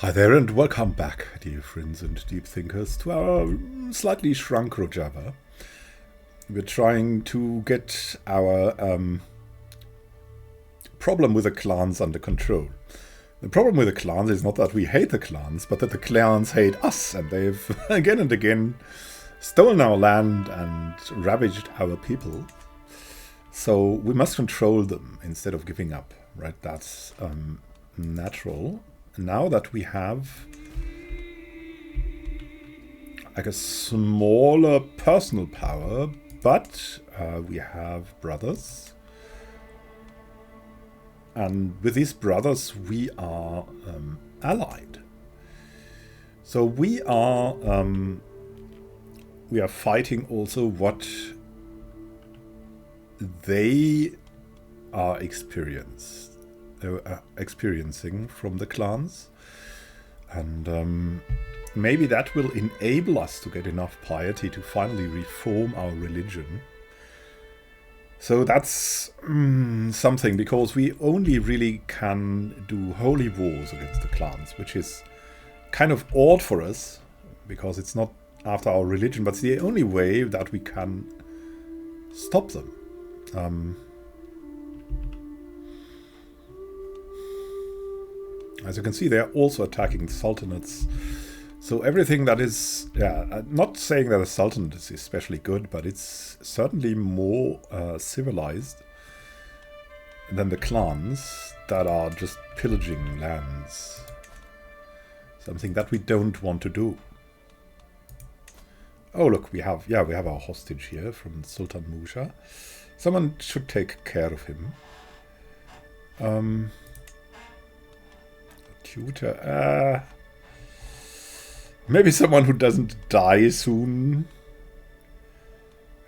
Hi there and welcome back, dear friends and deep thinkers, to our slightly shrunk Rojava. We're trying to get our problem with the clans under control. The problem with the clans is not that we hate the clans, but that the clans hate us, and they've again and again stolen our land and ravaged our people. So we must control them instead of giving up, right? That's natural. Now that we have like a smaller personal power, but we have brothers, and with these brothers we are allied. So we are fighting also what they are experiencing from the clans, and maybe that will enable us to get enough piety to finally reform our religion. So that's something, because we only really can do holy wars against the clans, which is kind of odd for us because it's not after our religion, but it's the only way that we can stop them. As you can see, they are also attacking sultanates. So everything that is, not saying that a sultanate is especially good, but it's certainly more civilized than the clans that are just pillaging lands. Something that we don't want to do. Oh look, we have our hostage here from Sultan Musha. Someone should take care of him. Tutor. Maybe someone who doesn't die soon.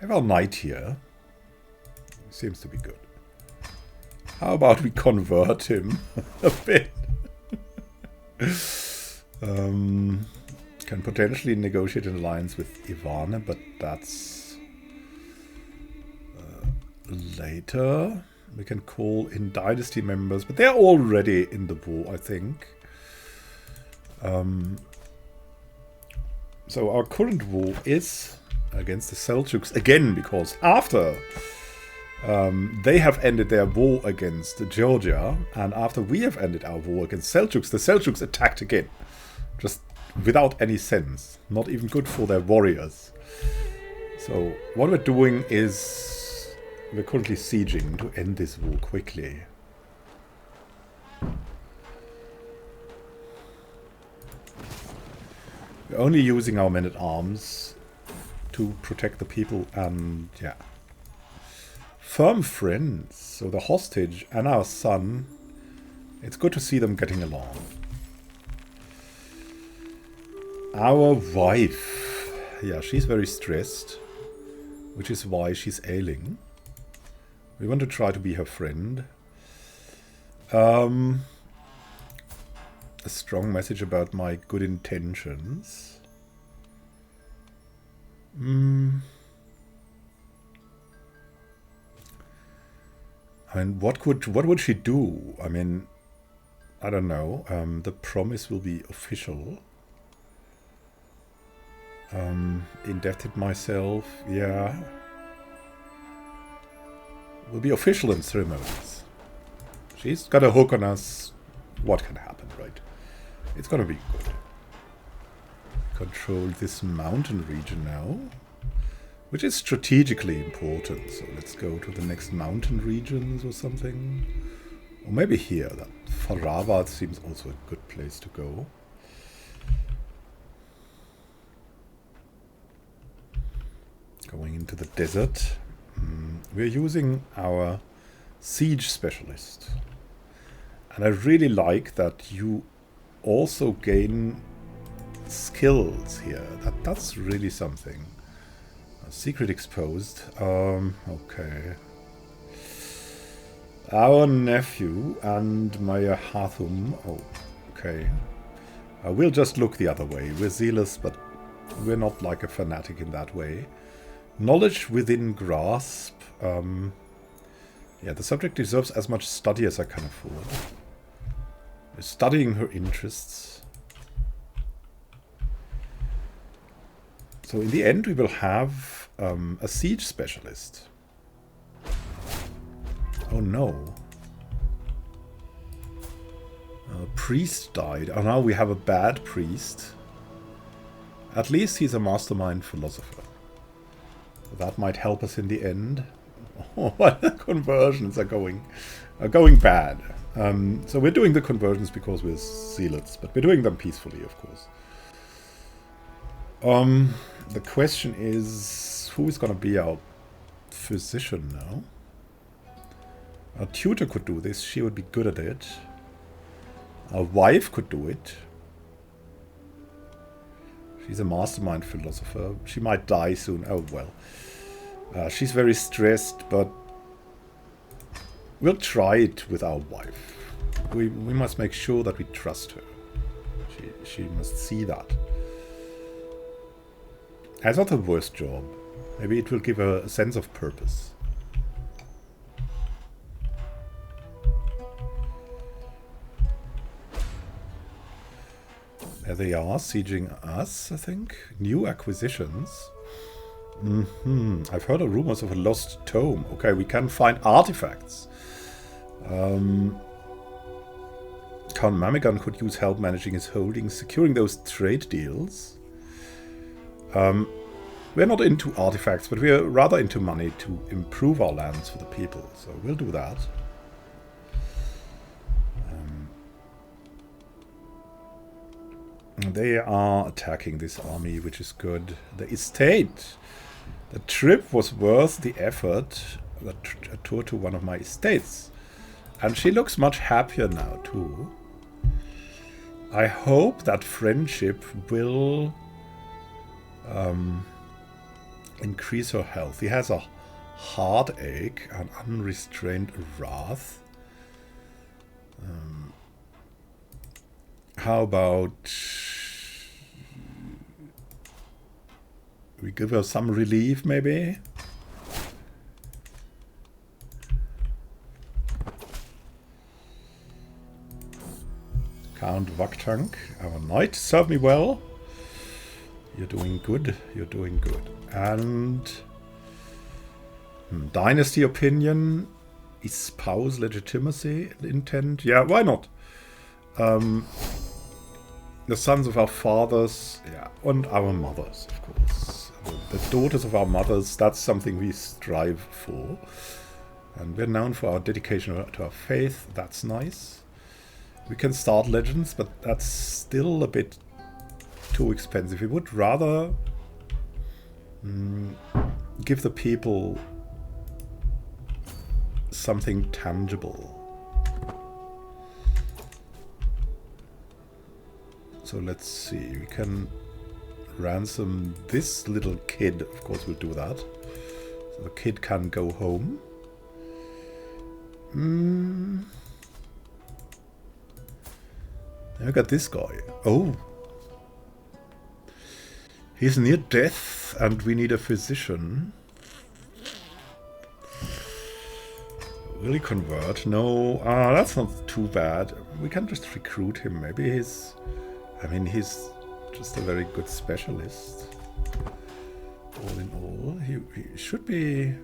We have our knight here. Seems to be good. How about we convert him a bit? Can potentially negotiate an alliance with Ivana, but that's later. We can call in dynasty members, but they're already in the war, I think. So our current war is against the Seljuks again, because after they have ended their war against Georgia, and after we have ended our war against Seljuks, the Seljuks attacked again. Just without any sense. Not even good for their warriors. So what we're doing is we're currently sieging to end this war quickly. We're only using our men-at-arms to protect the people, and yeah. Firm friends. So the hostage and our son. It's good to see them getting along. Our wife. Yeah, she's very stressed, which is why she's ailing. We want to try to be her friend. A strong message about my good intentions. I mean, what would she do? I mean, I don't know. The promise will be official. Indebted myself, yeah. Will be official in ceremonies. She's got a hook on us. What can happen, right? It's gonna be good. Control this mountain region now, which is strategically important. So let's go to the next mountain regions or something. Or maybe here. That Farava seems also a good place to go. Going into the desert. We're using our siege specialist. And I really like that you also gain skills here. That's really something. Secret exposed. Okay. Our nephew and Maya Hathum. Oh, okay. We'll just look the other way. We're zealous, but we're not like a fanatic in that way. Knowledge within grasp. Yeah, the subject deserves as much study as I can afford. We're studying her interests. So in the end, we will have a siege specialist. Oh no. A priest died. Oh, now we have a bad priest. At least he's a mastermind philosopher. That might help us in the end. Oh, the conversions are going bad. So we're doing the conversions because we're zealots, but we're doing them peacefully, of course. The question is, who is going to be our physician now? Our tutor could do this. She would be good at it. Our wife could do it. She's a mastermind philosopher. She might die soon. Oh, well. She's very stressed, but we'll try it with our wife. We must make sure that we trust her. She must see that. That's not the worst job. Maybe it will give her a sense of purpose. There they are, sieging us, I think. New acquisitions. I've heard of rumors of a lost tome. Okay, we can find artifacts. Count Mamigan could use help managing his holdings, securing those trade deals. We're not into artifacts, but we're rather into money to improve our lands for the people. So we'll do that. They are attacking this army, which is good. The estate. The trip was worth the effort. A tour to one of my estates. And she looks much happier now, too. I hope that friendship will increase her health. He has a heartache and unrestrained wrath. How about we give her some relief, maybe? Count Vaktank, our knight, serve me well. You're doing good. You're doing good. And dynasty opinion, espouse legitimacy, intent. Yeah, why not? The sons of our fathers, yeah, and our mothers, of course. The daughters of our mothers, that's something we strive for. And we're known for our dedication to our faith. That's nice. We can start legends, but that's still a bit too expensive. We would rather give the people something tangible. So let's see, we can ransom this little kid. Of course we'll do that. So the kid can go home. I got this guy. Oh. He's near death and we need a physician. Will he convert? No. That's not too bad. We can just recruit him. Maybe he's just a very good specialist. All in all, he should be...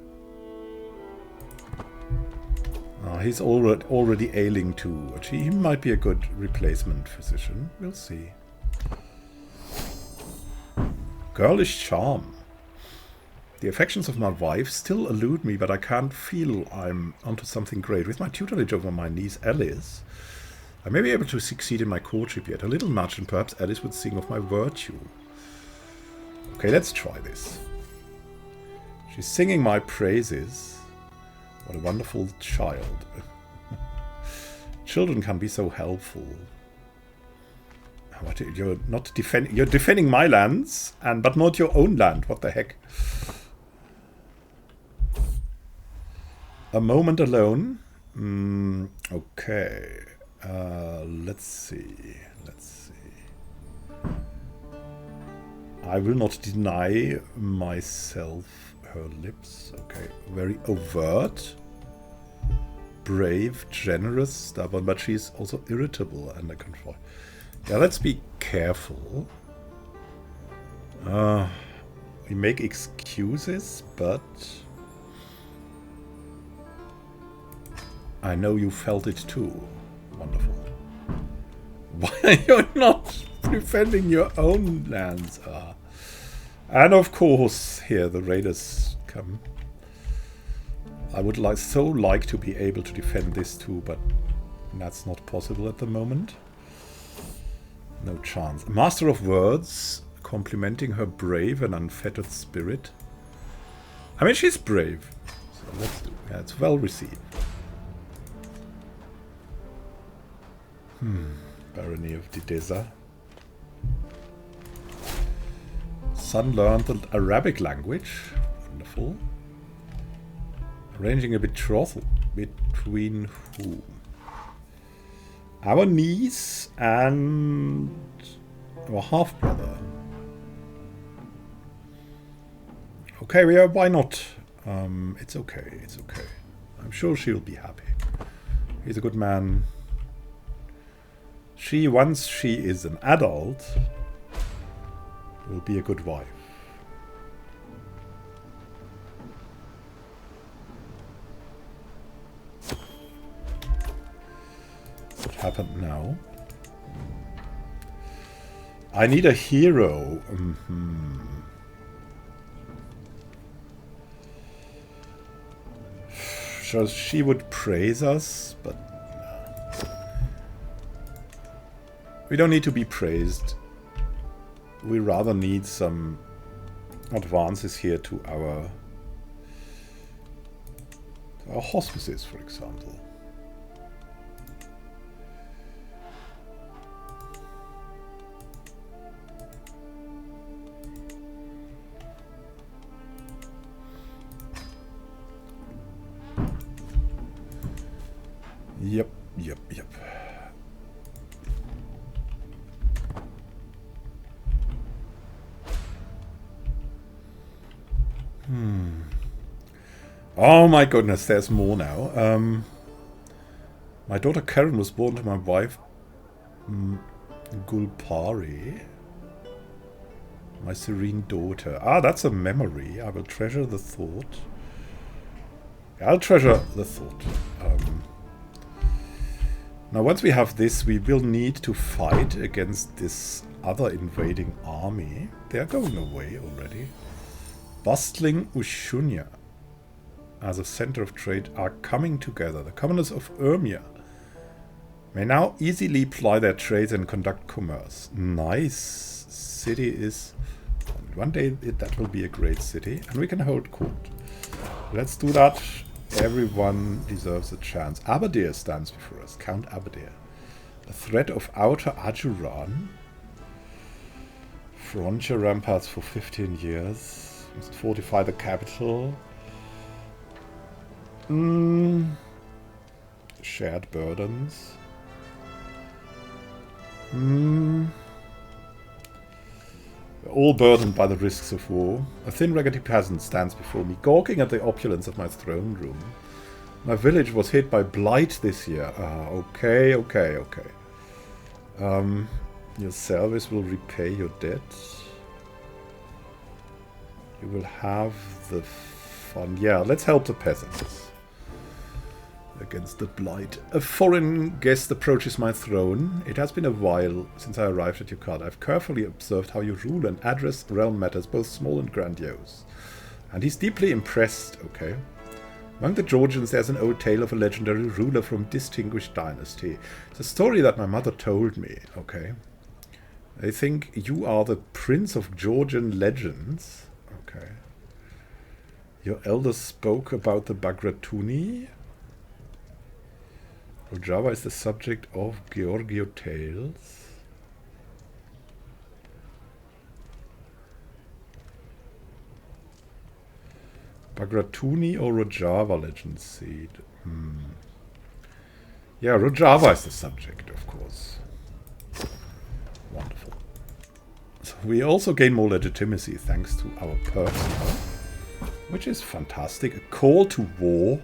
he's already ailing too. He might be a good replacement physician. We'll see. Girlish charm. The affections of my wife still elude me, but I can't feel I'm onto something great. With my tutelage over my niece Alice, I may be able to succeed in my courtship yet. A little much, and perhaps Alice would sing of my virtue. Okay, let's try this. She's singing my praises. What a wonderful child. Children can be so helpful. What, you're not defending. You're defending my lands, but not your own land. What the heck? A moment alone. Okay. Let's see. I will not deny myself her lips. Okay. Very overt. Brave, generous, stubborn, but she's also irritable and under control. Yeah, let's be careful. We make excuses, but I know you felt it too. Wonderful. Why are you not defending your own lands? And of course, here the raiders come. I would so like to be able to defend this too, but that's not possible at the moment. No chance. Master of Words, complimenting her brave and unfettered spirit. I mean, she's brave. So let's do it. Yeah, it's well received. Barony of Didesa. Son learned the Arabic language. Wonderful. Arranging a betrothal. Between whom? Our niece and our half-brother. Okay, why not? It's okay, it's okay. I'm sure she'll be happy. He's a good man. Once she is an adult, will be a good wife. What happened now? I need a hero. Sure, she would praise us, but we don't need to be praised. We rather need some advances here to our hospices, for example. Yep. Oh my goodness, there's more now. My daughter Karen was born to my wife Gulpari. My serene daughter. Ah, that's a memory. I will treasure the thought. I'll treasure the thought. Now, once we have this, we will need to fight against this other invading army. They are going away already. Bustling Ushunya as a center of trade are coming together. The commoners of Urmia may now easily ply their trades and conduct commerce. Nice. City is... One day that will be a great city, and we can hold court. Let's do that. Everyone deserves a chance. Abadir stands before us. Count Abadir. The threat of outer Ajuran. Frontier ramparts for 15 years. Must fortify the capital. Shared burdens. All burdened by the risks of war. A thin, raggedy peasant stands before me, gawking at the opulence of my throne room. My village was hit by blight this year. Okay. Your service will repay your debt. You will have the fun. Yeah, let's help the peasants against the blight. A foreign guest approaches my throne. It has been a while since I arrived at your court. I've carefully observed how you rule and address realm matters, both small and grandiose. And he's deeply impressed. Okay. Among the Georgians, there's an old tale of a legendary ruler from a distinguished dynasty. It's a story that my mother told me. Okay. They think you are the prince of Georgian legends. Okay. Your elders spoke about the Bagratuni. Rojava is the subject of Georgio tales. Bagratuni or Rojava legend seed? Yeah, Rojava is the subject, of course. Wonderful. So we also gain more legitimacy thanks to our personnel, which is fantastic. A call to war.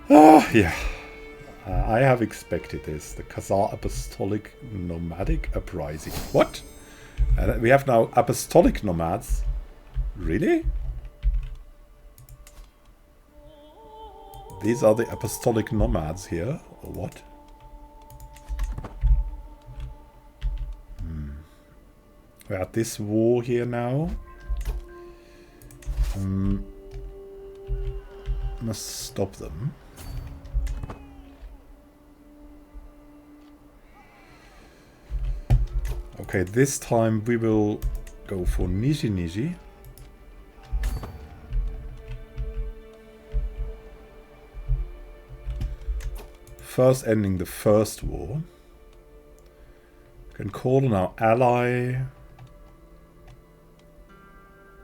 Yeah. I have expected this. The Khazar Apostolic Nomadic Uprising. What? We have now Apostolic Nomads. Really? These are the apostolic nomads here, or what? We're at this war here now. Must stop them. Okay, this time we will go for Niji. First ending the first war. Can call on our ally.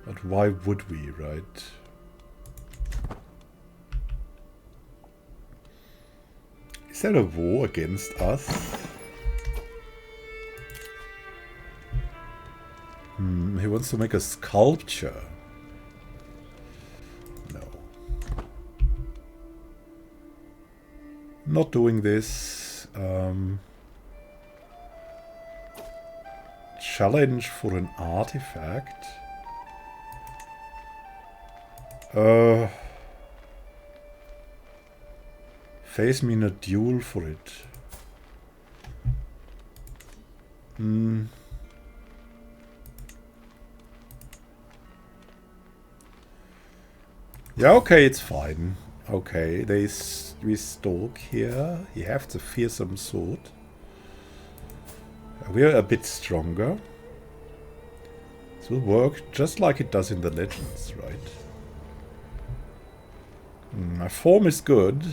But why would we, right? Is there a war against us? He wants to make a sculpture. No. Not doing this. Challenge for an artifact. Face me in a duel for it. Yeah, okay, it's fine. Okay, we stalk here. You have the fearsome sword. We're a bit stronger. This will work just like it does in the legends, right? My form is good.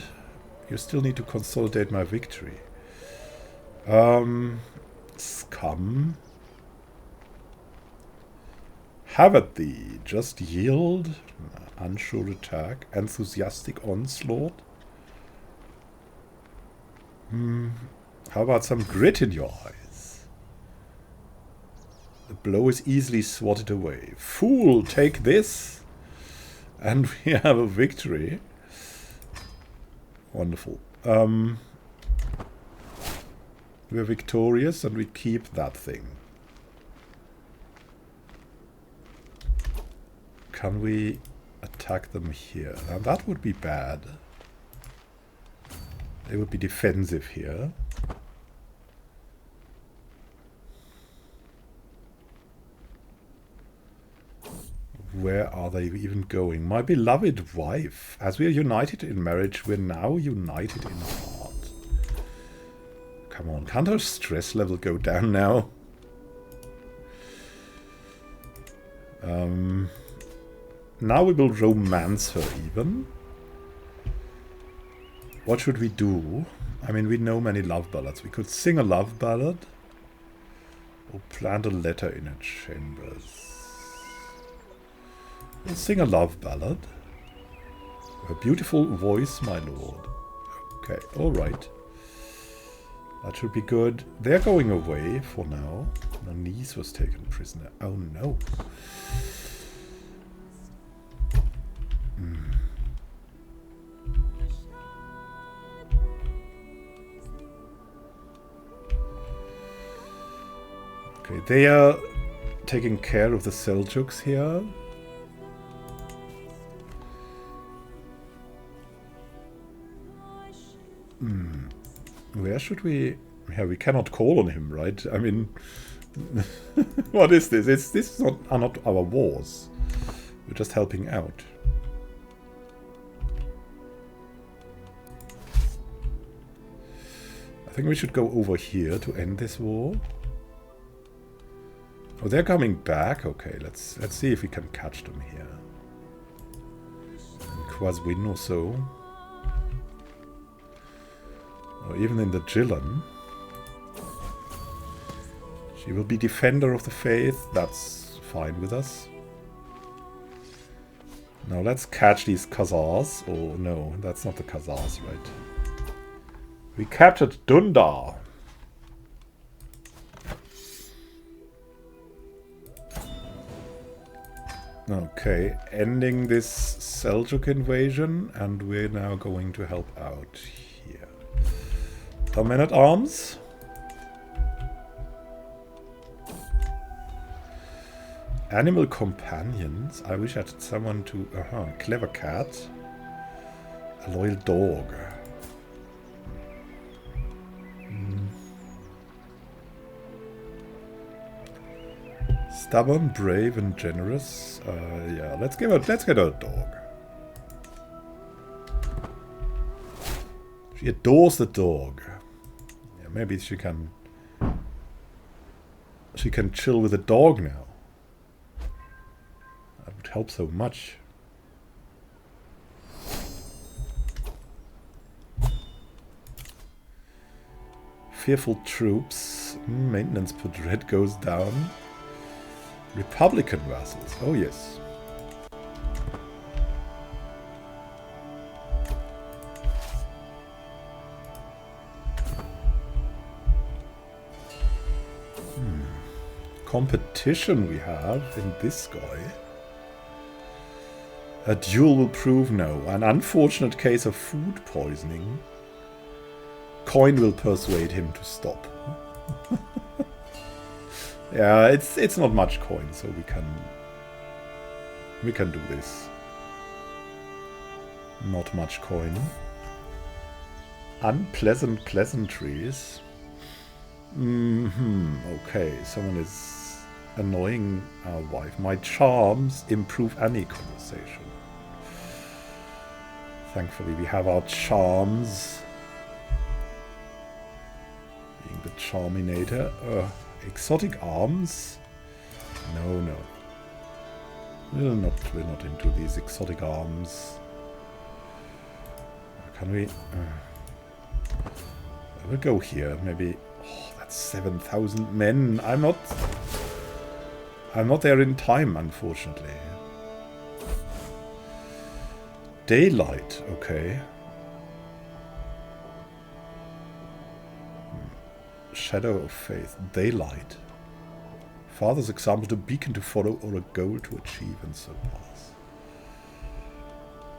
You still need to consolidate my victory. Scum. Have at thee. Just yield. Unsure attack. Enthusiastic onslaught. How about some grit in your eyes? The blow is easily swatted away. Fool, take this! And we have a victory. Wonderful. We're victorious and we keep that thing. Can we attack them here? Now that would be bad. They would be defensive here. Where are they even going? My beloved wife. As we are united in marriage, we're now united in heart. Come on, can't our stress level go down now? Now we will romance her even. What should we do? I mean, we know many love ballads. We could sing a love ballad. Or plant a letter in her chambers. We'll sing a love ballad. A beautiful voice, my lord. Okay, alright. That should be good. They're going away for now. My niece was taken prisoner. Oh no. Okay, they are taking care of the Seljuks here. Where should we... Yeah, we cannot call on him, right? I mean... What is this? This is not our wars. We're just helping out. I think we should go over here to end this war. Oh, they're coming back? Okay, let's see if we can catch them here. In Quaswin or so. Or even in the Gillan. She will be defender of the faith. That's fine with us. Now let's catch these Khazars. Oh no, that's not the Khazars, right? We captured Dundar. Okay, ending this Seljuk invasion, and we're now going to help out here. The Men-at-Arms. Animal companions. I wish I had someone to... clever cat. A loyal dog. Stubborn, brave, and generous. Yeah, let's get her a dog. She adores the dog. Yeah, maybe she can chill with the dog now. That would help so much. Fearful troops. Maintenance per dread goes down. Republican vassals. Oh yes. Competition we have in this guy. A duel will prove no. An unfortunate case of food poisoning. Coin will persuade him to stop. Yeah, it's not much coin, so we can do this. Not much coin. Unpleasant pleasantries. Okay, someone is annoying our wife. My charms improve any conversation. Thankfully, we have our charms. Being the charminator. Exotic arms? No. We're not into these exotic arms. Can we? We'll go here. Maybe. Oh, that's 7,000 men. I'm not there in time, unfortunately. Daylight. Okay. Shadow of Faith. Daylight. Father's example to beacon to follow or a goal to achieve and surpass.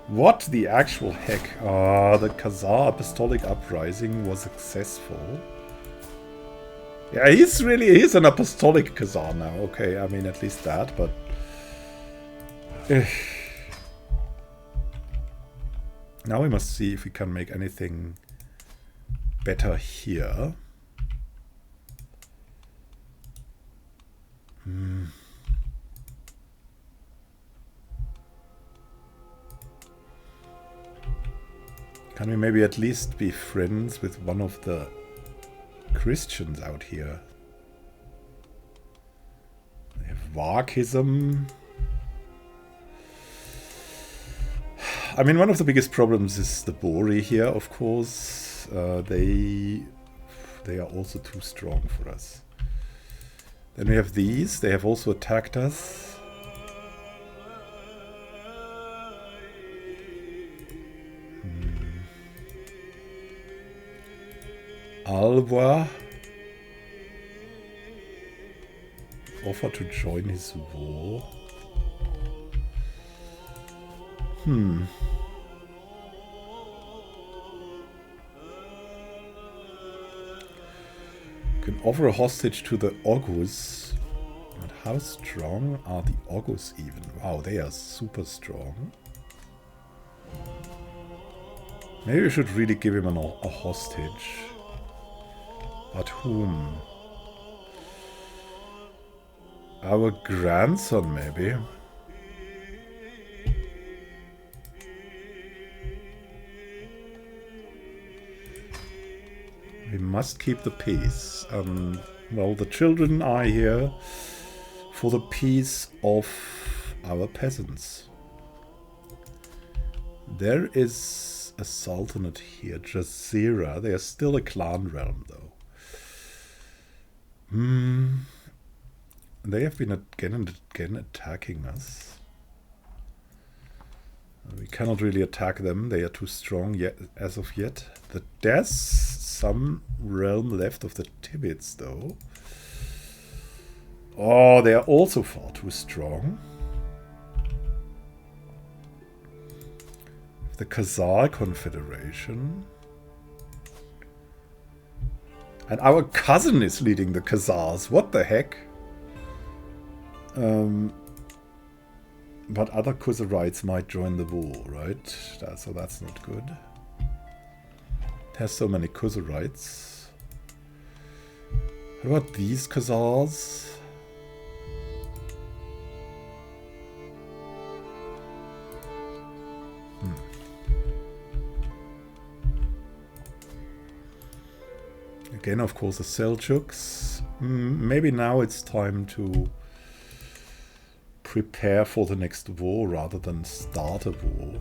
What the actual heck? The Khazar Apostolic Uprising was successful. Yeah, he's an Apostolic Khazar now. Okay, I mean at least that, but... Now we must see if we can make anything better here. Can we maybe at least be friends with one of the Christians out here? They have Varkism. I mean, one of the biggest problems is the Bori here, of course. They are also too strong for us. Then we have these. They have also attacked us. Alva. Offer to join his war. Can offer a hostage to the Ogus. But how strong are the Ogus even? Wow, they are super strong. Maybe we should really give him a hostage. But whom? Our grandson, maybe. We must keep the peace. Well, the children are here for the peace of our peasants. There is a sultanate here, Jazeera. They are still a clan realm, though. They have been again and again attacking us. We cannot really attack them. They are too strong yet, as of yet. There's some realm left of the Tibbets, though. Oh, they are also far too strong. The Khazar Confederation. And our cousin is leading the Khazars. What the heck? But other Khuzarites might join the war, right? So that's not good. There's so many Khuzarites. What about these Khazars? Again, of course, the Seljuks. Maybe now it's time to prepare for the next war rather than start a war.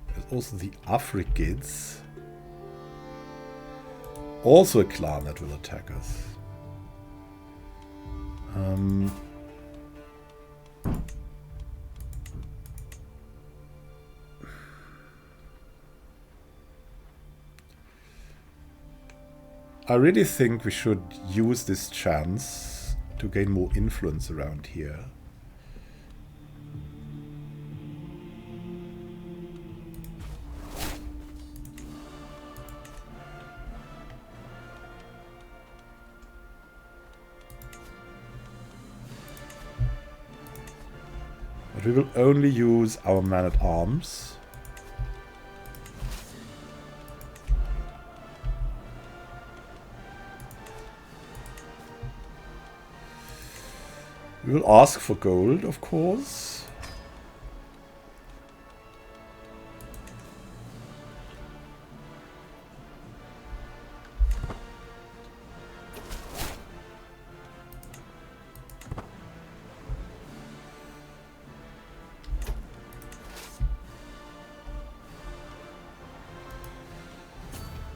There's also the Afrikids. Also a clan that will attack us. I really think we should use this chance to gain more influence around here. But we will only use our man-at-arms. We will ask for gold, of course.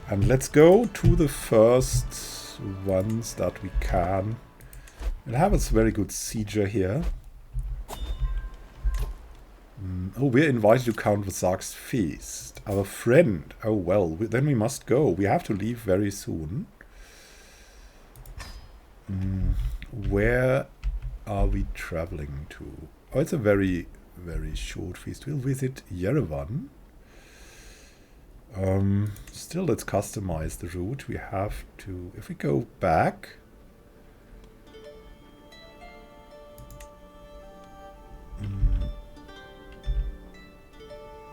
And let's go to the first ones that we can. We'll have a very good sieger here. Oh, we're invited to Count Vasak's feast. Our friend. Oh, well, then we must go. We have to leave very soon. Where are we traveling to? Oh, it's a very, very short feast. We'll visit Yerevan. Still, let's customize the route. We have to... If we go back...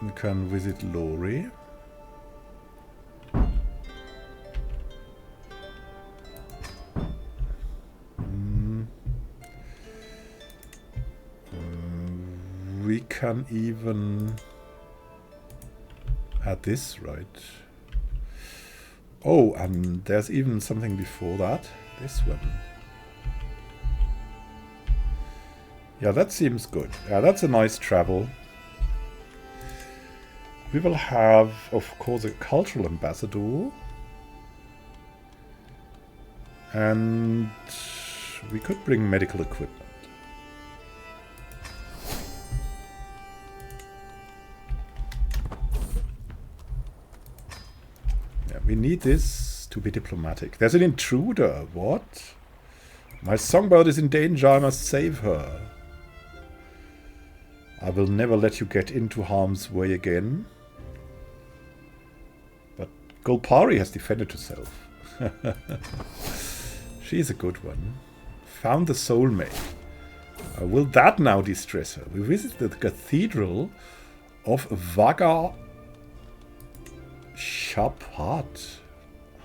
we can visit Lori. We can even add this, right? Oh, and there's even something before that. This one. Yeah, that seems good. Yeah, that's a nice travel. We will have, of course, a cultural ambassador. And we could bring medical equipment. Yeah, we need this to be diplomatic. There's an intruder. What? My songbird is in danger. I must save her. I will never let you get into harm's way again. But Golpari has defended herself. She is a good one. Found the soulmate. Will that now distress her? We visit the cathedral of Vaga Shaphat.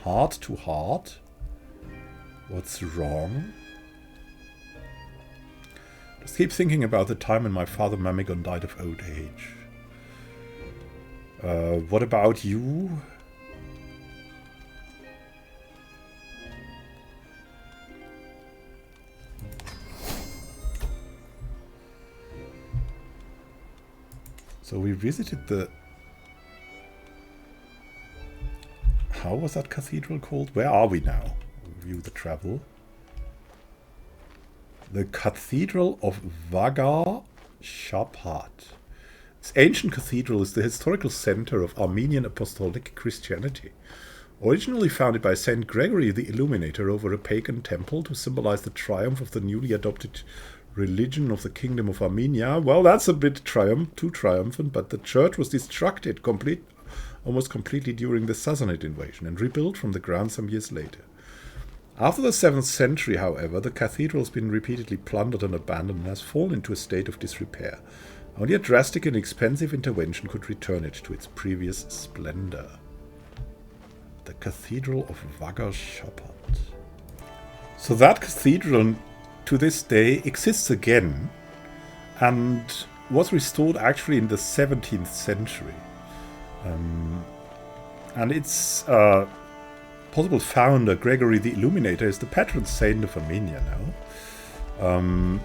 Heart to heart. What's wrong? Just keep thinking about the time when my father Mamigon died of old age. What about you? So we visited the... How was that cathedral called? Where are we now? View the travel. The Cathedral of Vaga Shaphat. This ancient cathedral is the historical center of Armenian Apostolic Christianity. Originally founded by Saint Gregory the Illuminator over a pagan temple to symbolize the triumph of the newly adopted religion of the Kingdom of Armenia. Well, that's a bit too triumphant, but the church was destructed almost completely during the Sassanid invasion and rebuilt from the ground some years later. After the 7th century, however, the cathedral has been repeatedly plundered and abandoned and has fallen into a state of disrepair. Only a drastic and expensive intervention could return it to its previous splendor. The Cathedral of Waggerschappert. So that cathedral to this day exists again and was restored actually in the 17th century. And its possible founder, Gregory the Illuminator, is the patron saint of Armenia now.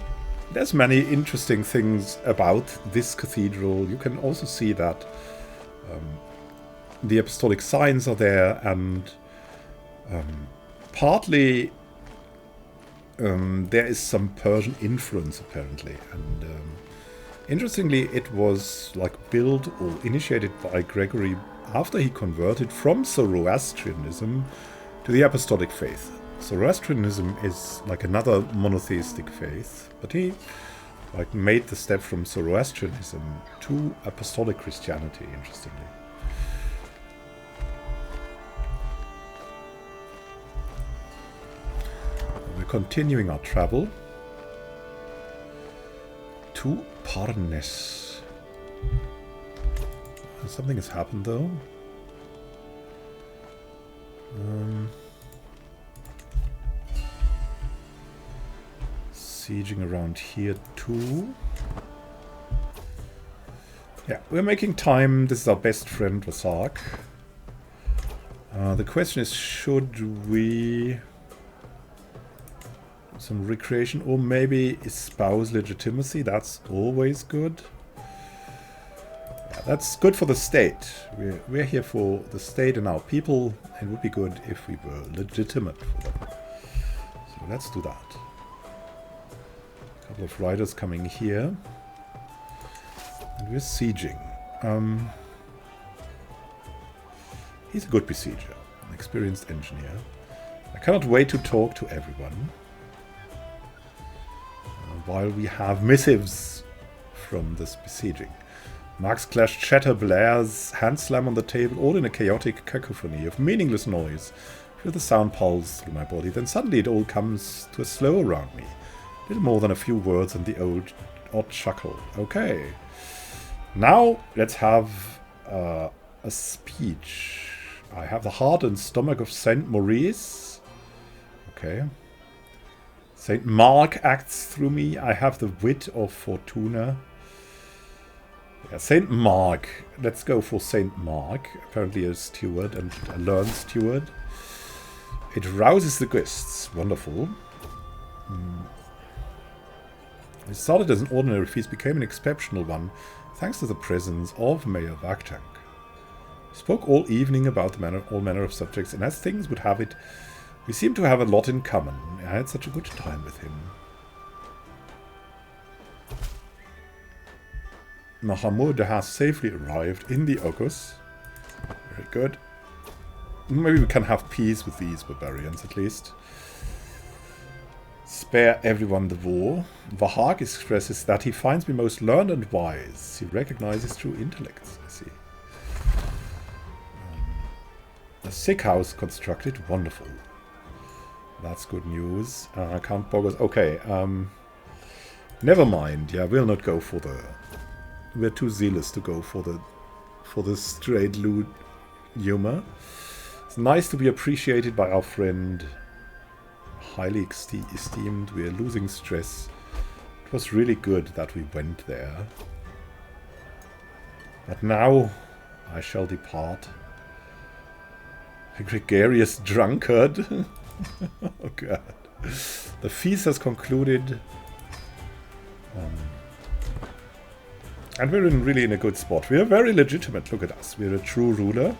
There's many interesting things about this cathedral. You can also see that the apostolic signs are there, and partly there is some Persian influence apparently. And interestingly, it was like built or initiated by Gregory after he converted from Zoroastrianism to the apostolic faith. Zoroastrianism is like another monotheistic faith, but he like made the step from Zoroastrianism to apostolic Christianity, interestingly. We're continuing our travel to Parnes. Something has happened though. Sieging around here too. Yeah, we're making time. This is our best friend, Vasak. The question is, should we... some recreation or maybe espouse legitimacy? That's always good. That's good for the state. We're here for the state and our people. It would be good if we were legitimate for them. So let's do that. A couple of riders coming here. And we're sieging. He's a good besieger, an experienced engineer. I cannot wait to talk to everyone. While we have missives from this besieging. Mark's clash chatter blares, hands slam on the table, all in a chaotic cacophony of meaningless noise. Feel the sound pulse through my body, then suddenly it all comes to a slow around me. Little more than a few words and the odd chuckle. Okay. Now let's have a speech. I have the heart and stomach of Saint Maurice. Okay. Saint Mark acts through me. I have the wit of Fortuna. Yeah, Saint Mark. Let's go for Saint Mark. Apparently a steward and a learned steward. It rouses the guests. Wonderful. It started as an ordinary feast, became an exceptional one, thanks to the presence of Mayor Vaktank. We spoke all evening about all manner of subjects, and as things would have it, we seem to have a lot in common. I had such a good time with him. Mahamud has safely arrived in the Ogus. Very good. Maybe we can have peace with these barbarians at least. Spare everyone the war. Vahak expresses that he finds me most learned and wise. He recognizes true intellects, I see. A sick house constructed. Wonderful. That's good news. Count Boggers. Okay. Never mind. Yeah, we'll not go for the... We're too zealous to go for the straight loot humor. It's nice to be appreciated by our friend. Highly esteemed. We are losing stress. It was really good that we went there. But now I shall depart. A gregarious drunkard. Oh god. The feast has concluded. And we're really in a good spot. We are very legitimate. Look at us. We're a true ruler.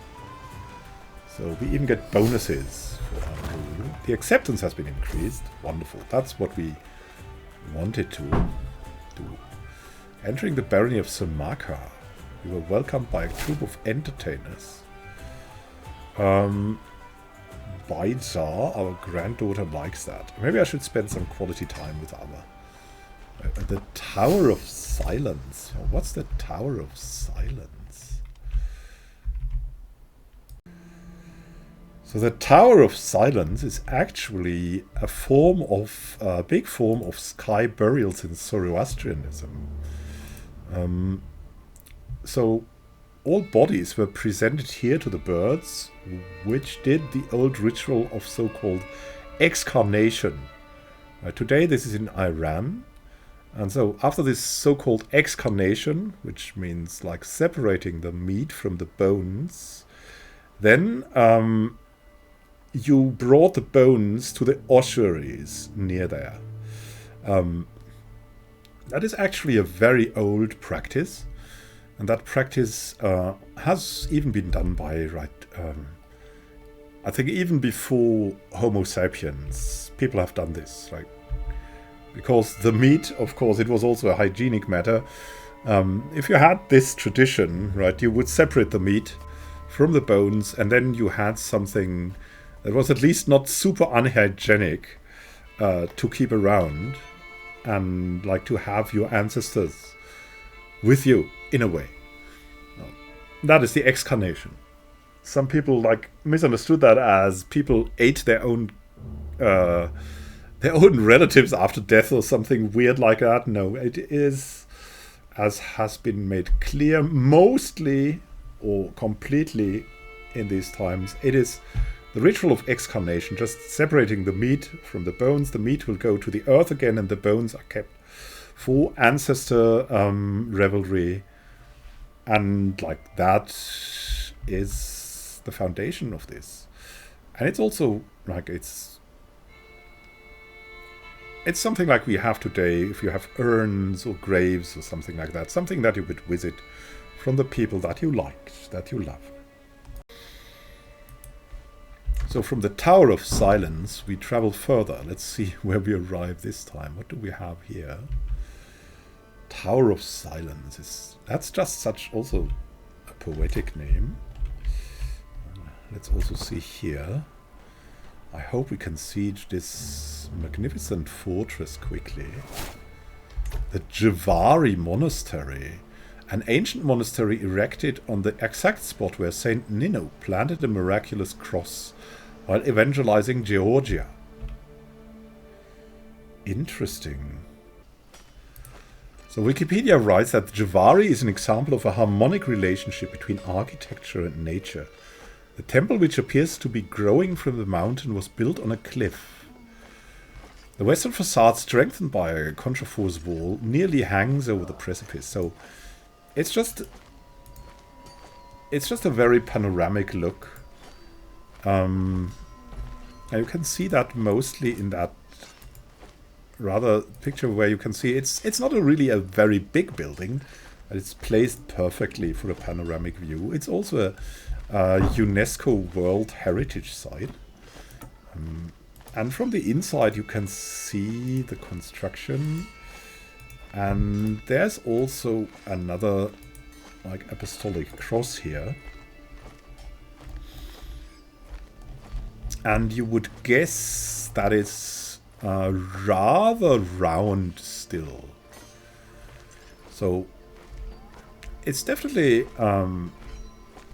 So we even get bonuses for our rule. The acceptance has been increased. Wonderful. That's what we wanted to do. Entering the barony of Samarkand, we were welcomed by a troop of entertainers. Baizar, our granddaughter, likes that. Maybe I should spend some quality time with our... The Tower of Silence. What's the Tower of Silence? So So the Tower of Silence is actually a big form of sky burials in Zoroastrianism. So all bodies were presented here to the birds, which did the old ritual of so-called excarnation. Today this is in Iran. And so after this so-called excarnation, which means like separating the meat from the bones, then you brought the bones to the ossuaries near there. That is actually a very old practice. And that practice has even been done by, I think even before Homo sapiens, people have done this, right? Because the meat, of course, it was also a hygienic matter. If you had this tradition, right, you would separate the meat from the bones, and then you had something that was at least not super unhygienic to keep around, and like to have your ancestors with you in a way. That is the excarnation. Some people like misunderstood that as people ate their own relatives after death or something weird like that. No, it is, as has been made clear, mostly or completely in these times, it is the ritual of excarnation, just separating the meat from the bones. The meat will go to the earth again, and the bones are kept for ancestor revelry. And like that is the foundation of this. And it's also like it's something like we have today. If you have urns or graves or something like that, something that you could visit from the people that you liked, that you love. So from the Tower of Silence we travel further. Let's see where we arrive this time. What do we have here? Tower of Silence that's just such also a poetic name. Let's also see here. I hope we can siege this magnificent fortress quickly. The Javari Monastery, an ancient monastery erected on the exact spot where Saint Nino planted a miraculous cross while evangelizing Georgia. Interesting. So Wikipedia writes that Javari is an example of a harmonic relationship between architecture and nature. The temple, which appears to be growing from the mountain, was built on a cliff. The western facade, strengthened by a contraforce wall, nearly hangs over the precipice. So it's just a very panoramic look. And you can see that mostly in that rather picture where you can see it's not really a very big building, but it's placed perfectly for a panoramic view. It's also a UNESCO World Heritage Site. And from the inside you can see the construction. And there's also another like apostolic cross here. And you would guess that it's rather round still. So it's definitely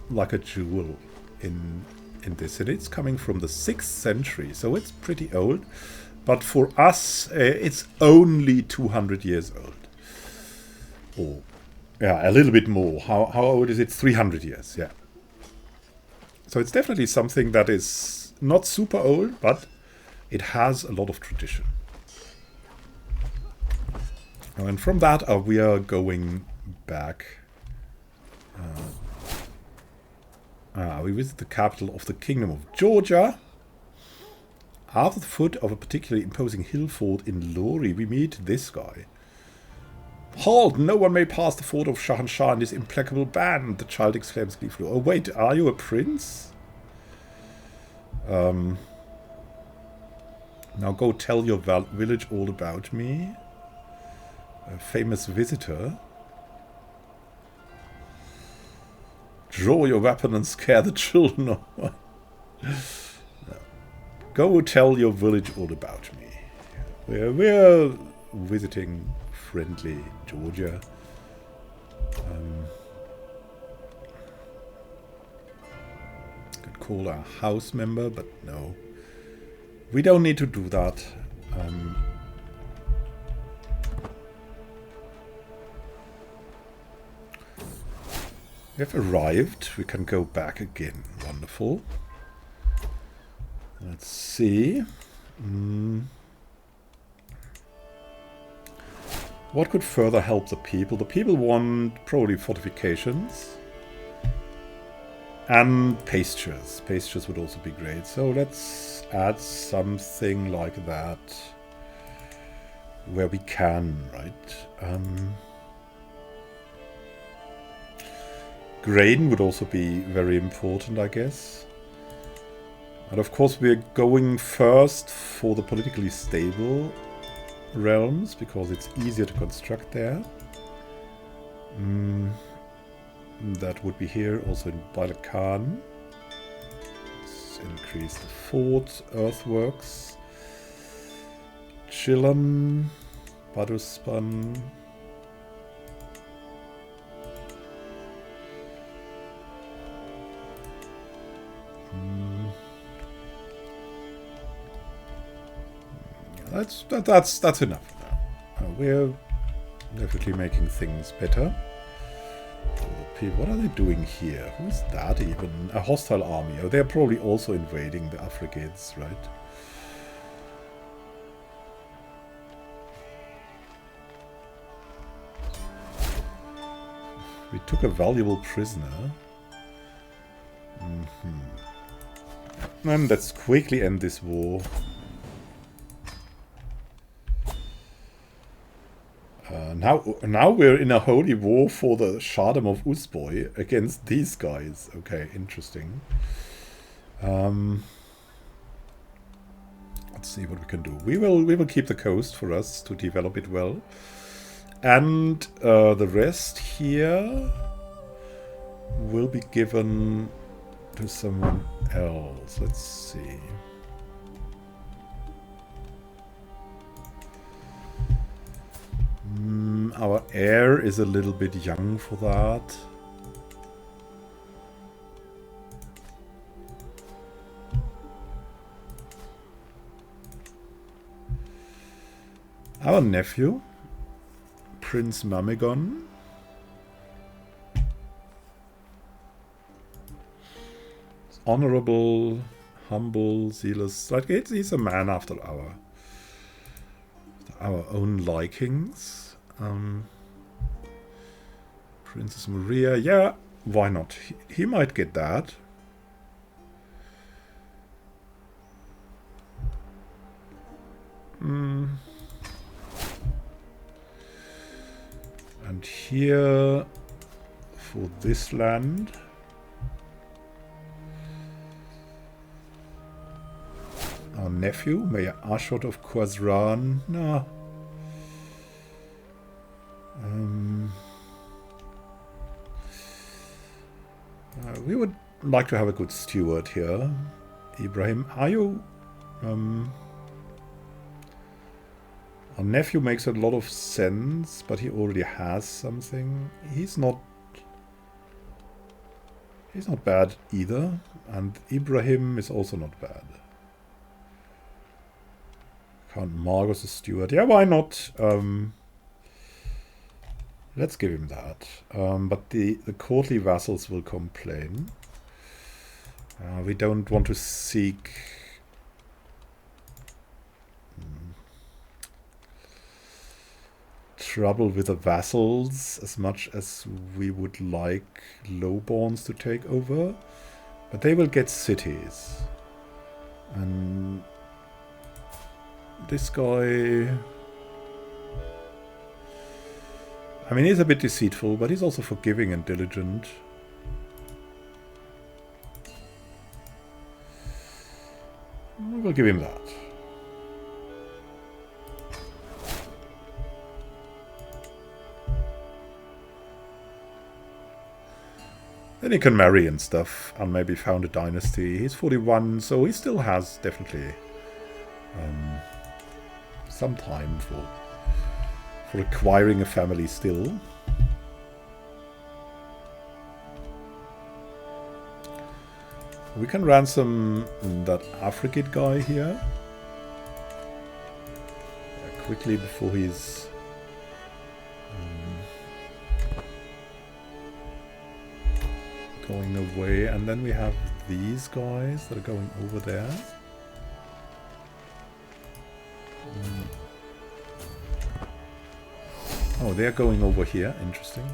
like a jewel in this, and it's coming from the 6th century, so it's pretty old. But for us, it's only 200 years old. Or yeah, a little bit more. How old is it? 300 years. Yeah. So it's definitely something that is not super old, but it has a lot of tradition. And from that we are going back. We visit the capital of the Kingdom of Georgia. At the foot of a particularly imposing hill fort in Lori, we meet this guy. "Halt! No one may pass the fort of Shahanshah in this implacable band," the child exclaims gleefully. "Oh wait, are you a prince? Now go tell your village all about me. A famous visitor. Draw your weapon and scare the children." No. Go tell your village all about me. We're visiting friendly Georgia. Good call a house member, but no. We don't need to do that. We have arrived. We can go back again. Wonderful. Let's see. What could further help the people? The people want probably fortifications. And pastures. Pastures would also be great. So let's add something like that. Where we can, right? Grain would also be very important, I guess. And of course we're going first for the politically stable realms, because it's easier to construct there. That would be here, also in Balkan. Let's increase the fort, earthworks. Chilan, Baduspan. That's enough now. We're definitely making things better. What are they doing here? Who's that even? A hostile army. Oh, they're probably also invading the Africans, right? We took a valuable prisoner. And let's quickly end this war. Now we're in a holy war for the Shardam of Uzboy against these guys. Okay, interesting. Let's see what we can do. We will keep the coast for us to develop it well, and the rest here will be given to someone else. Let's see. Our heir is a little bit young for that. Our nephew, Prince Mamegon. Honorable, humble, zealous. Like he's a man after our own likings. Princess Maria, yeah, why not? He might get that. And here, for this land, our nephew, Mayor Ashot of Khazran. No. We would like to have a good steward here. Ibrahim, are you... our nephew makes a lot of sense, but he already has something. He's not bad either. And Ibrahim is also not bad. Count Margos a steward. Yeah, why not? Let's give him that. But the courtly vassals will complain. We don't want to seek... trouble with the vassals as much as we would like lowborns to take over. But they will get cities. And this guy... I mean, he's a bit deceitful, but he's also forgiving and diligent. We'll give him that. Then he can marry and stuff, and maybe found a dynasty. He's 41, so he still has definitely some time for acquiring a family still. We can ransom that African guy here. Quickly before he's... going away. And then we have these guys that are going over there. Oh, they're going over here. Interesting.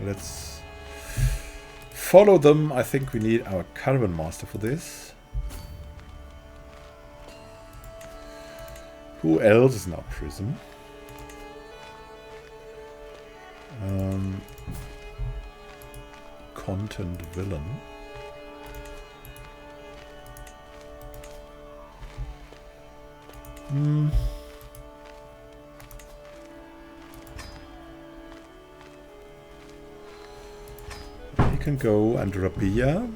Let's follow them. I think we need our caravan master for this. Who else is now prison? Content villain. He can go and Rabia.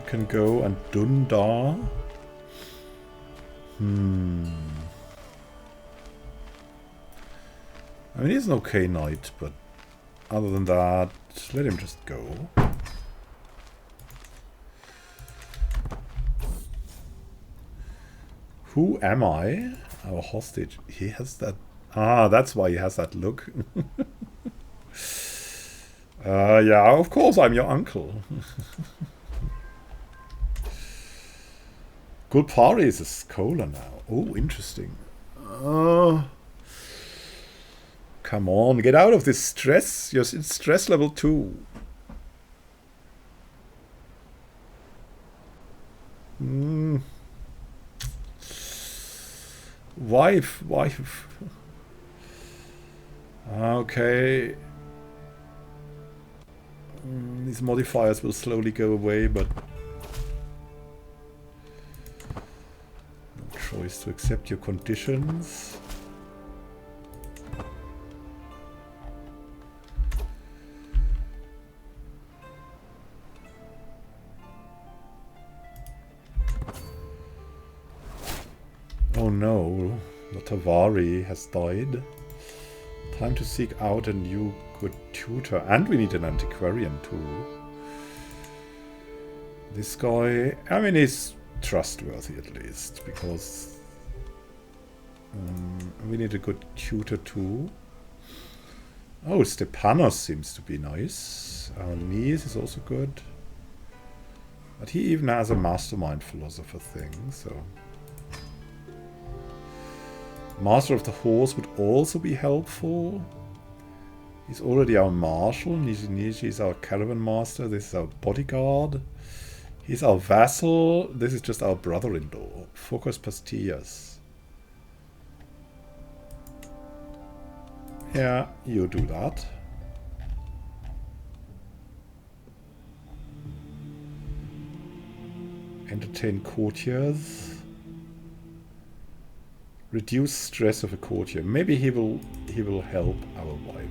Can go and Dundar. I mean, he's an okay knight, but other than that, let him just go. Who am I? Our hostage. He has that... Ah, that's why he has that look. Yeah, of course I'm your uncle. Gulpari is a scholar now. Oh, interesting. Come on, get out of this stress. You're in stress level 2. Wife. Okay. These modifiers will slowly go away, but... choice to accept your conditions. Oh no, the Tavari has died. Time to seek out a new good tutor. And we need an antiquarian too. This guy, I mean, he's trustworthy at least, because we need a good tutor too. Oh, Stepanos seems to be nice. Our niece is also good. But he even has a mastermind philosopher thing, so... Master of the Horse would also be helpful. He's already our marshal. Nishi is our caravan master. This is our bodyguard. He's our vassal. This is just our brother-in-law. Focus Pastillas. Yeah, you do that. Entertain courtiers. Reduce stress of a courtier. Maybe he will help our wife.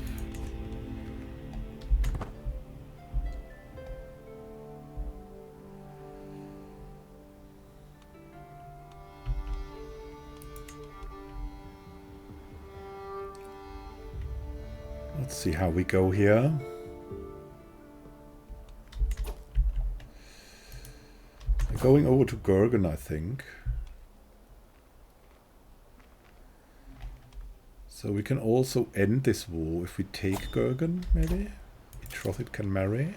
Let's see how we go here. We're going over to Gergen, I think. So we can also end this war if we take Gergen, maybe? Betrothed can marry.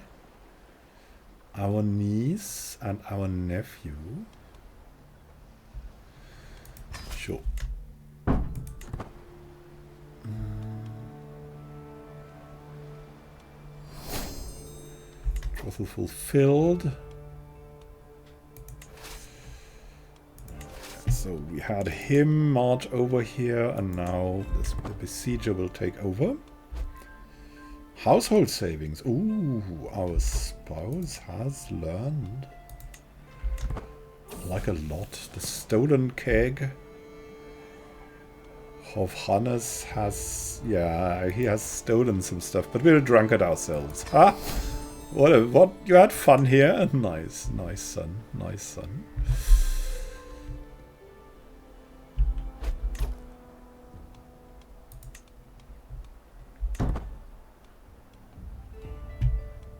Our niece and our nephew. Sure. Betrothal fulfilled. So we had him march over here, and now the besieger will take over. Household savings. Ooh, our spouse has learned. Like a lot. The stolen keg of Hannes has... Yeah, he has stolen some stuff, but we're drunk at ourselves. Huh? What? You had fun here? Nice, nice son. Nice son.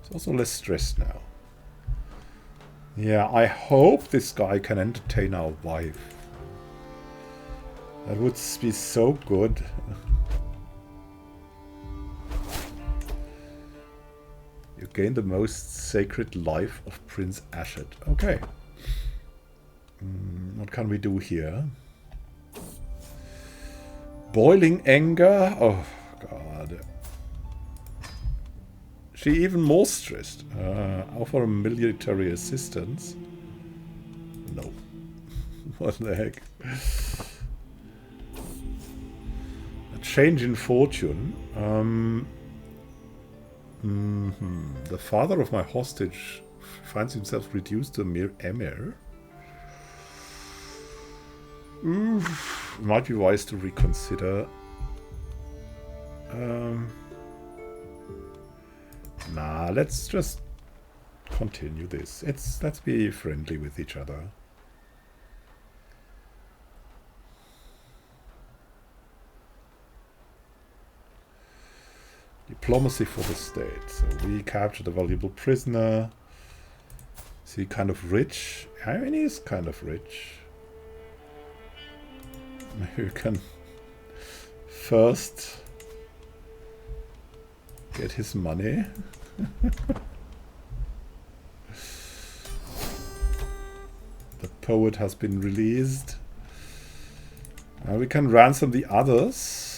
He's also less stressed now. Yeah, I hope this guy can entertain our wife. That would be so good. You gain the most sacred life of Prince Ashet. Okay. What can we do here? Boiling anger. Oh, God. She even more stressed. Offer military assistance. No. What the heck? A change in fortune. The father of my hostage finds himself reduced to a mere emir. Might be wise to reconsider. Nah, let's just continue this. Let's be friendly with each other. Diplomacy for the state. So we captured a valuable prisoner. Is he kind of rich? I mean, he's kind of rich. Maybe we can first get his money. The poet has been released. We can ransom the others.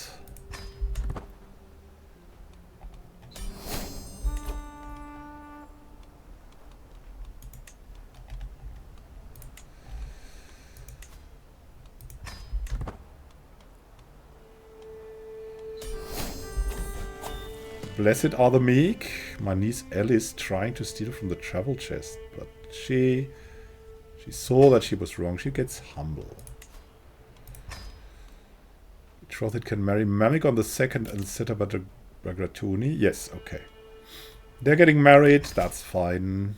Blessed are the meek. My niece Alice trying to steal from the travel chest, but she saw that she was wrong. She gets humble. Betrothed can marry Mamigon II and set up a Bagratuni. Yes, okay. They're getting married. That's fine.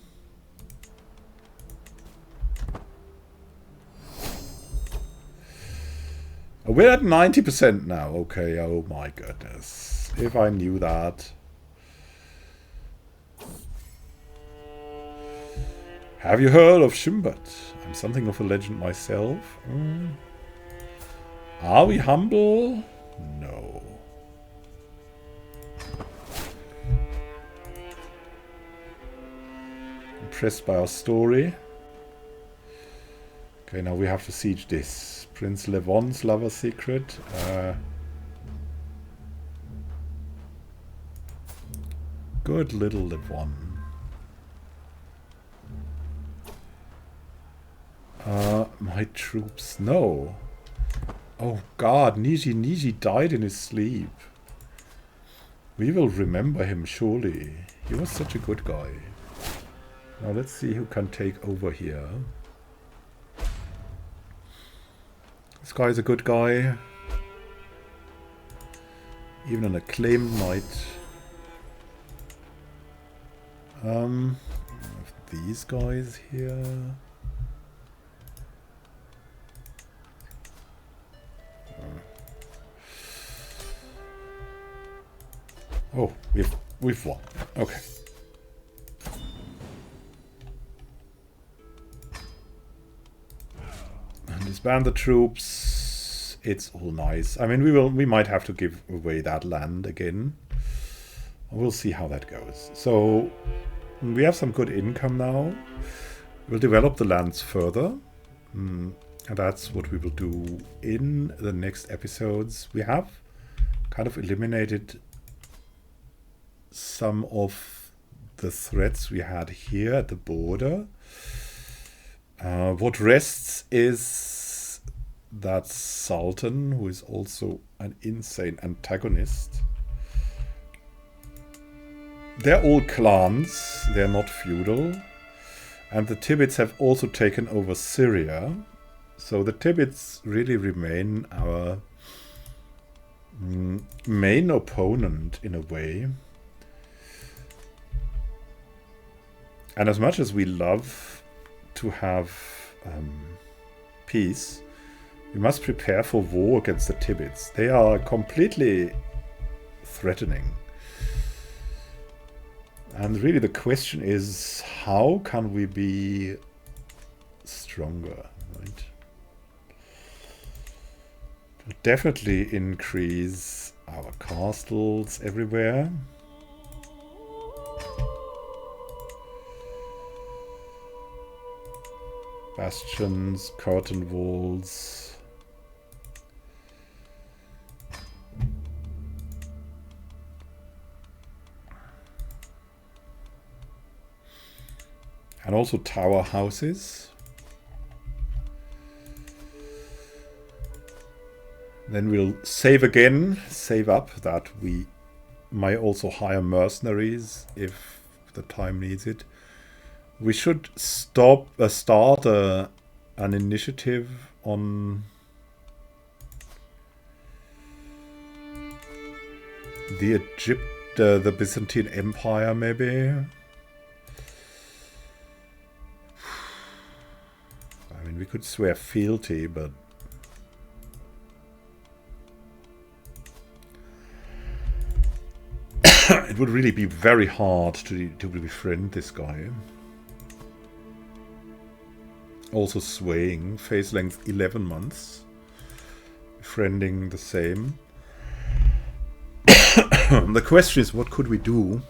We're at 90% now. Okay, oh my goodness. If I knew that. Have you heard of Shimbat? I'm something of a legend myself. Are we humble? No. Impressed by our story. Okay, now we have to siege this. Prince Levon's lover secret. Good little Levon. My troops. No. Oh God, Niji died in his sleep. We will remember him surely. He was such a good guy. Now let's see who can take over here. This guy is a good guy. Even an acclaimed knight. These guys here. Oh, we've won. Okay. And disband the troops. It's all nice. I mean, we might have to give away that land again. We'll see how that goes. So we have some good income now. We'll develop the lands further. And that's what we will do in the next episodes. We have kind of eliminated some of the threats we had here at the border. What rests is that Sultan, who is also an insane antagonist. They're all clans, they're not feudal. And the Tibbets have also taken over Syria. So the Tibbets really remain our main opponent in a way. And as much as we love to have peace, we must prepare for war against the Tibbets. They are completely threatening. And really the question is, how can we be stronger, right? We'll definitely increase our castles everywhere. Bastions, curtain walls. And also tower houses. Then we'll save again, save up that we might also hire mercenaries if the time needs it. We should start an initiative on the Byzantine Empire, maybe. I mean, we could swear fealty, but it would really be very hard to befriend this guy. Also swaying, phase length 11 months. Befriending the same. The question is, what could we do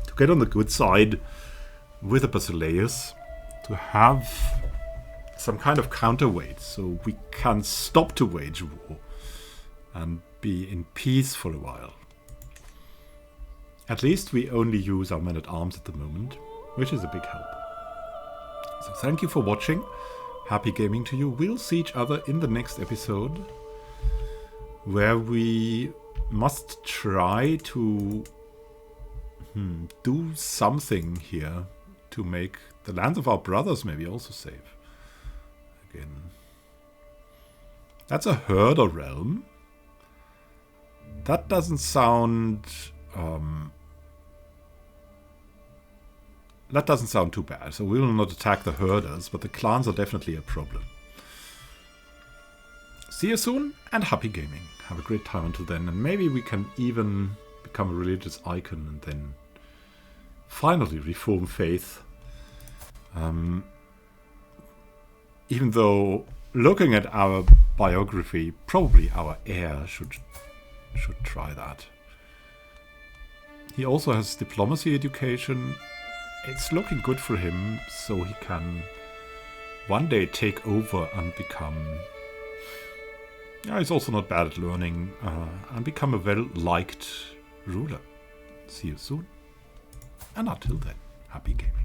to get on the good side with the Basileus, to have some kind of counterweight so we can stop to wage war and be in peace for a while. At least we only use our men-at-arms at the moment, which is a big help. So thank you for watching. Happy gaming to you. We'll see each other in the next episode, where we must try to do something here to make the lands of our brothers maybe also safe. Again. That's a herder realm. That doesn't sound... that doesn't sound too bad. So we will not attack the herders, but the clans are definitely a problem. See you soon, and happy gaming. Have a great time until then, and maybe we can even become a religious icon and then finally reform faith. Even though, looking at our biography, probably our heir should try that. He also has diplomacy education. It's looking good for him, so he can one day take over and become... he's also not bad at learning and become a well-liked ruler. See you soon. And until then, happy gaming.